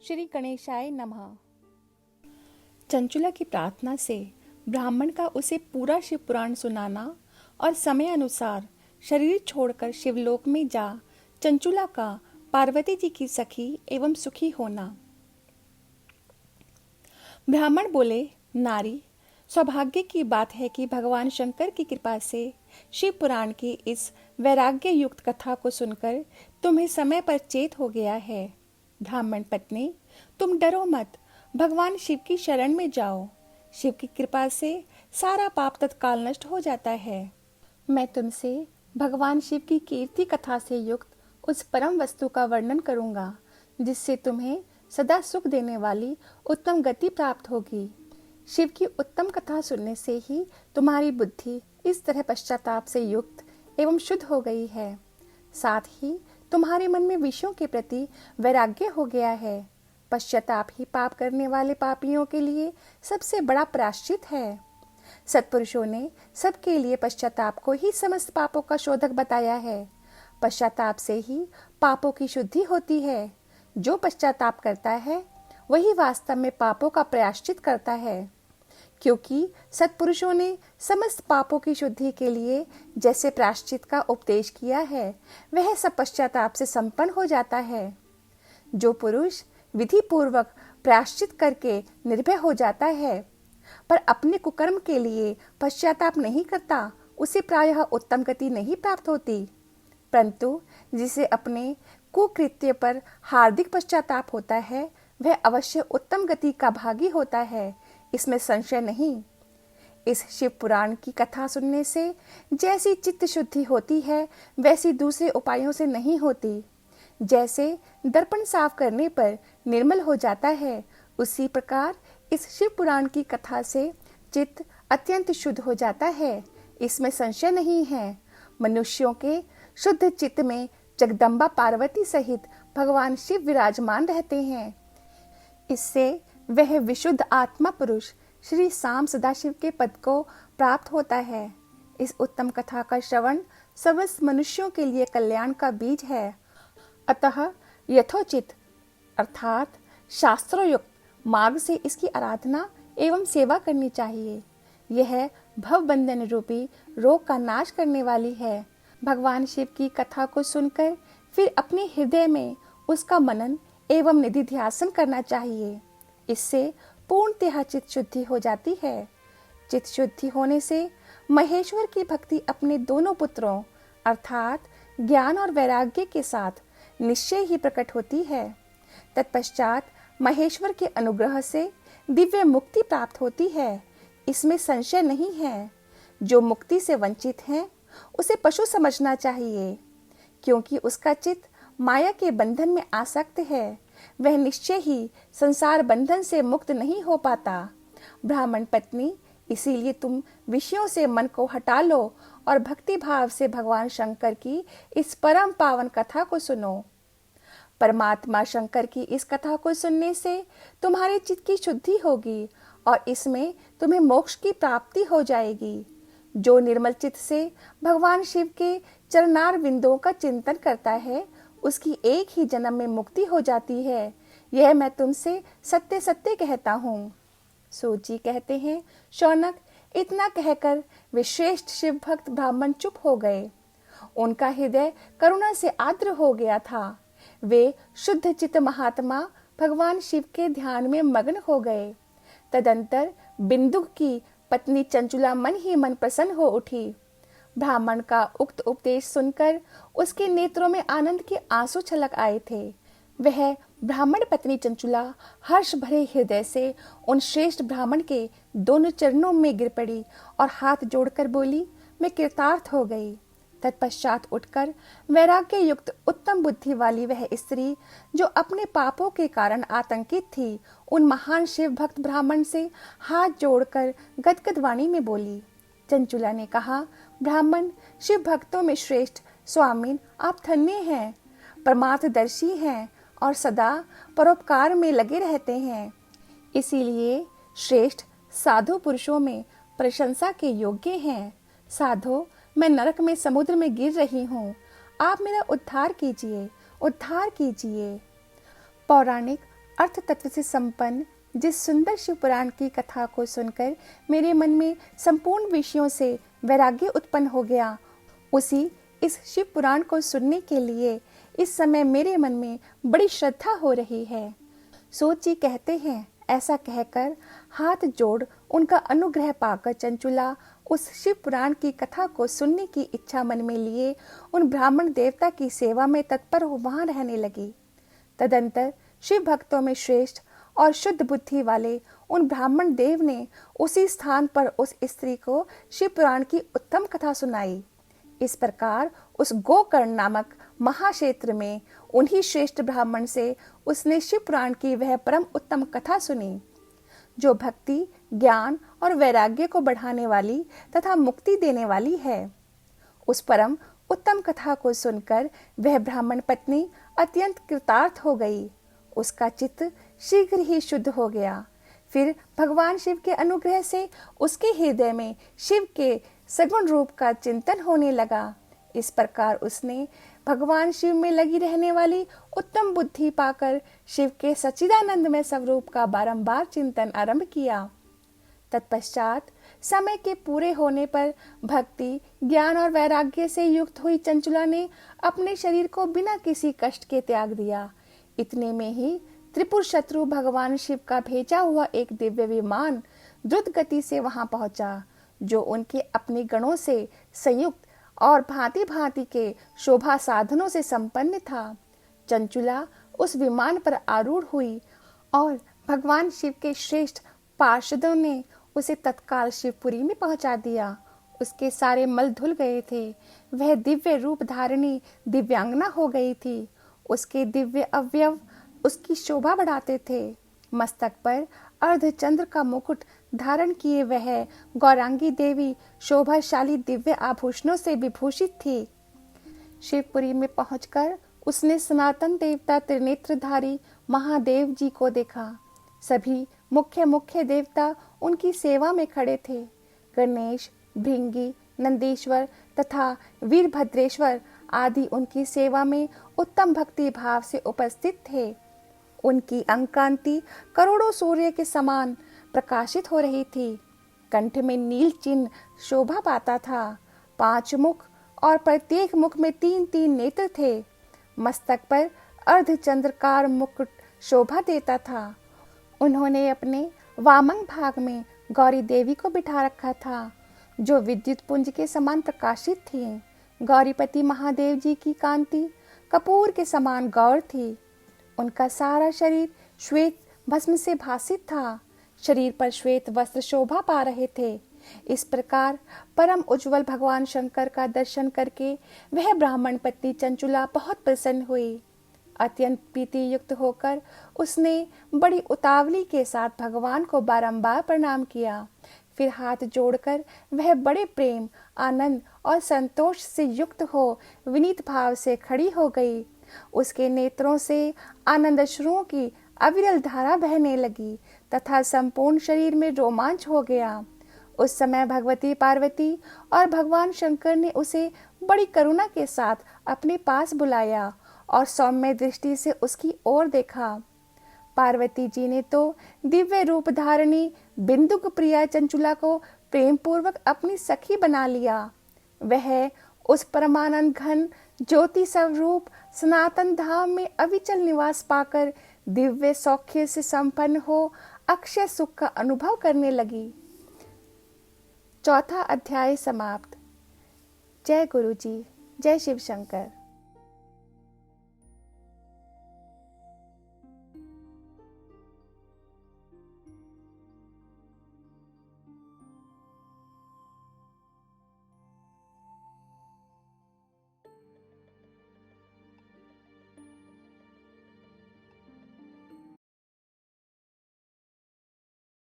श्री गणेशाय नमः। चंचुला की प्रार्थना से ब्राह्मण का उसे पूरा शिव पुराण सुनाना और समय अनुसार शरीर छोड़कर शिवलोक में जा चंचुला का पार्वती जी की सखी एवं सुखी होना। ब्राह्मण बोले, नारी, सौभाग्य की बात है कि भगवान शंकर की कृपा से शिव पुराण की इस वैराग्य युक्त कथा को सुनकर तुम्हें समय पर चेत हो गया है। ब्राह्मण पत्नी, तुम डरो मत, भगवान शिव की शरण में जाओ। शिव की कृपा से सारा पाप तत्काल नष्ट हो जाता है। मैं तुमसे भगवान शिव की कीर्ति कथा से युक्त उस परम वस्तु का वर्णन करूंगा जिससे तुम्हें सदा सुख देने वाली उत्तम गति प्राप्त होगी। शिव की उत्तम कथा सुनने से ही तुम्हारी बुद्धि इस तरह पश्चाताप से युक्त एवं शुद्ध हो गई है। साथ ही तुम्हारे मन में विषयों के प्रति वैराग्य हो गया है। पश्चाताप ही पाप करने वाले पापियों के लिए सबसे बड़ा प्रायश्चित है। सत्पुरुषों ने सबके लिए पश्चाताप को ही समस्त पापों का शोधक बताया है। पश्चाताप से ही पापों की शुद्धि होती है। जो पश्चाताप करता है वही वास्तव में पापों का प्रायश्चित करता है, क्योंकि सत्पुरुषों ने समस्त पापों की शुद्धि के लिए जैसे प्रायश्चित का उपदेश किया है वह सब पश्चाताप से संपन्न हो जाता है। जो पुरुष विधि पूर्वक प्रायश्चित करके निर्भय हो जाता है पर अपने कुकर्म के लिए पश्चाताप नहीं करता, उसे प्रायः उत्तम गति नहीं प्राप्त होती। परंतु जिसे अपने कुकृत्य पर हार्दिक पश्चाताप होता है वह अवश्य उत्तम गति का भागी होता है, इसमें संशय नहीं। इस शिव पुराण की कथा सुनने से जैसी चित्त शुद्धि होती है वैसी दूसरे उपायों से नहीं होती। जैसे दर्पण साफ करने पर निर्मल हो जाता है, उसी प्रकार इस शिव पुराण की कथा से चित्त अत्यंत शुद्ध हो जाता है, इसमें संशय नहीं है। मनुष्यों के शुद्ध चित्त में जगदम्बा पार्वती सहित भगवान शिव विराजमान रहते हैं। इससे वह विशुद्ध आत्मा पुरुष श्री शाम सदाशिव के पद को प्राप्त होता है। इस उत्तम कथा का श्रवण समस्त मनुष्यों के लिए कल्याण का बीज है। अतः यथोचित अर्थात शास्त्रोयुक्त मार्ग से इसकी आराधना एवं सेवा करनी चाहिए। यह भवबंधन रूपी रोग का नाश करने वाली है। भगवान शिव की कथा को सुनकर फिर अपने हृदय में उसका मनन एवं निधिध्यासन करना चाहिए। इससे पूर्णतः चित्त शुद्धि हो जाती है। चित्त शुद्धि होने से महेश्वर की भक्ति अपने दोनों पुत्रों अर्थात ज्ञान और वैराग्य के साथ निश्चय ही प्रकट होती है। तत्पश्चात महेश्वर के अनुग्रह से दिव्य मुक्ति प्राप्त होती है, इसमें संशय नहीं है। जो मुक्ति से वंचित है उसे पशु समझना चाहिए, क्योंकि उसका चित्त माया के बंधन में आसक्त है। वह निश्चय ही संसार बंधन से मुक्त नहीं हो पाता। ब्राह्मण पत्नी, इसीलिए तुम विषयों से मन को हटा लो और भक्ति भाव से भगवान शंकर की इस परम पावन कथा को सुनो। परमात्मा शंकर की इस कथा को सुनने से तुम्हारे चित्त की शुद्धि होगी और इसमें तुम्हें मोक्ष की प्राप्ति हो जाएगी। जो निर्मल चित्त से भगवान शिव के चरणार बिंदुओं का चिंतन करता है उसकी एक ही जन्म में मुक्ति हो जाती है। यह मैं तुमसे सत्य सत्य कहता हूँ। सूत जी कहते हैं, शौनक, इतना कहकर वे श्रेष्ठ शिव भक्त ब्राह्मण चुप हो गए। उनका हृदय करुणा से आर्द्र हो गया था। वे शुद्ध चित्त महात्मा भगवान शिव के ध्यान में मग्न हो गए। तदंतर बिंदु की पत्नी चंचुला मन ही मन प्रसन्न हो उठी। ब्राह्मण का उक्त उपदेश सुनकर उसके नेत्रों में आनंद के आंसू छलक आए थे। वह ब्राह्मण पत्नी चंचुला हर्ष भरे हृदय से उन श्रेष्ठ ब्राह्मण के दोनों चरणों में गिर पड़ी और हाथ जोड़कर बोली, मैं कृतार्थ हो गई। तत्पश्चात उठकर वैराग्य युक्त उत्तम बुद्धि वाली वह स्त्री जो अपने पापों के कारण आतंकित थी, उन महान शिव भक्त ब्राह्मण से हाथ जोड़कर गदगद वाणी में बोली। चंचुला ने कहा, ब्राह्मण, शिव भक्तों में श्रेष्ठ स्वामीन, आप धन्य हैं, परमार्थदर्शी हैं और सदा परोपकार में लगे रहते हैं। इसीलिए श्रेष्ठ साधु पुरुषों में प्रशंसा के योग्य हैं। साधो, मैं नरक में समुद्र में गिर रही हूँ, आप मेरा उद्धार कीजिए, उद्धार कीजिए। पौराणिक अर्थ तत्व से संपन्न जिस सुंदर शिव पुराण की कथा को सुनकर मेरे मन में संपूर्ण विषयों से वैराग्य उत्पन्न हो गया, उसी इस शिव पुराण को सुनने के लिए इस समय मेरे मन में बड़ी श्रद्धा हो रही है। सूत जी कहते हैं, ऐसा कहकर हाथ जोड़ उनका अनुग्रह पाकर चंचुला उस शिव पुराण की कथा को सुनने की इच्छा मन में लिए उन ब्राह्मण देवता की सेवा में तत्पर वहां रहने लगी। तदंतर शिव भक्तों में श्रेष्ठ और शुद्ध बुद्धि वाले उन ब्राह्मण देव ने उसी स्थान पर उस स्त्री को शिव पुराण की उत्तम कथा सुनाई। इस प्रकार उस गोकर्ण नामक महाक्षेत्र में उन्हीं श्रेष्ठ ब्राह्मण से उसने शिव पुराण की वह परम उत्तम कथा सुनी, जो भक्ति, ज्ञान और वैराग्य को बढ़ाने वाली तथा मुक्ति देने वाली है। उस परम उत्तम कथा को सुनकर वह ब्राह्मण पत्नी अत्यंत कृतार्थ हो गई। उसका चित्त शीघ्र ही शुद्ध हो गया। फिर भगवान शिव के अनुग्रह से उसके हृदय में शिव के सगुण रूप का चिंतन होने लगा। इस प्रकार उसने भगवान शिव में लगी रहने वाली उत्तम बुद्धि पाकर शिव के सच्चिदानंदमय स्वरूप का बारंबार चिंतन आरंभ किया। तत्पश्चात समय के पूरे होने पर भक्ति, ज्ञान और वैराग्य से युक्त हुई चंचुला ने अपने शरीर को बिना किसी कष्ट के त्याग दिया। इतने में ही त्रिपुर शत्रु भगवान शिव का भेजा हुआ एक दिव्य विमान द्रुत गति से वहां पहुंचा, जो उनके अपने गणों से संयुक्त और भांति भांति के शोभा साधनों से संपन्न था। चंचुला उस विमान पर आरूढ़ हुई और भगवान शिव के श्रेष्ठ पार्षदों ने उसे तत्काल शिवपुरी में पहुंचा दिया। उसके सारे मल धुल गए थे। वह दिव्य रूप धारिणी दिव्यांगना हो गई थी। उसके दिव्य अवयव उसकी शोभा बढ़ाते थे। मस्तक पर अर्धचंद्र का मुकुट धारण किए वह गौरांगी देवी शोभाशाली दिव्य आभूषणों से विभूषित थी। शिवपुरी में पहुंचकर उसने सनातन देवता त्रिनेत्रधारी महादेव जी को देखा। सभी मुख्य देवता उनकी सेवा में खड़े थे। गणेश, भृंगी, नंदीश्वर तथा वीरभद्रेश्वर आदि उनकी सेवा में उत्तम भक्ति भाव से उपस्थित थे। उनकी अंगकांति करोड़ों सूर्य के समान प्रकाशित हो रही थी। कंठ में नील चिन्ह शोभा पाता था। 5 मुख और प्रत्येक मुख में 3-3 नेत्र थे। मस्तक पर अर्धचंद्रकार मुकुट शोभा देता था। उन्होंने अपने वामंग भाग में गौरी देवी को बिठा रखा था, जो विद्युत पुंज के समान प्रकाशित थी। गौरीपति महादेव जी की कांति कपूर के समान गौर थी। उनका सारा शरीर श्वेत भस्म से भासित था। शरीर पर श्वेत वस्त्र शोभा पा रहे थे। इस प्रकार परम उज्जवल भगवान शंकर का दर्शन करके वह ब्राह्मण पत्नी चंचुला बहुत प्रसन्न हुई। अत्यंत प्रीति युक्त होकर उसने बड़ी उतावली के साथ भगवान को बारंबार प्रणाम किया। फिर हाथ जोड़कर वह बड़े प्रेम, आनंद और संतोष से युक्त हो विनीत भाव से खड़ी हो गई। उसके नेत्रों से आनंद अश्रुओं की अविरल धारा बहने लगी तथा संपूर्ण शरीर में रोमांच हो गया। उस समय भगवती पार्वती और भगवान शंकर ने उसे बड़ी करुणा के साथ अपने पास बुलाया और सौम्य दृष्टि से उसकी ओर देखा। पार्वती जी ने तो दिव्य रूप धारणी बिंदुक प्रिया चंचुला को प्रेम पूर्वक अपनी सखी बना लिया। वह उस परमानंद घन ज्योति स्वरूप सनातन धाम में अविचल निवास पाकर दिव्य सौख्य से संपन्न हो अक्षय सुख का अनुभव करने लगी। 4था अध्याय समाप्त। जय गुरु जी, जय शिव शंकर।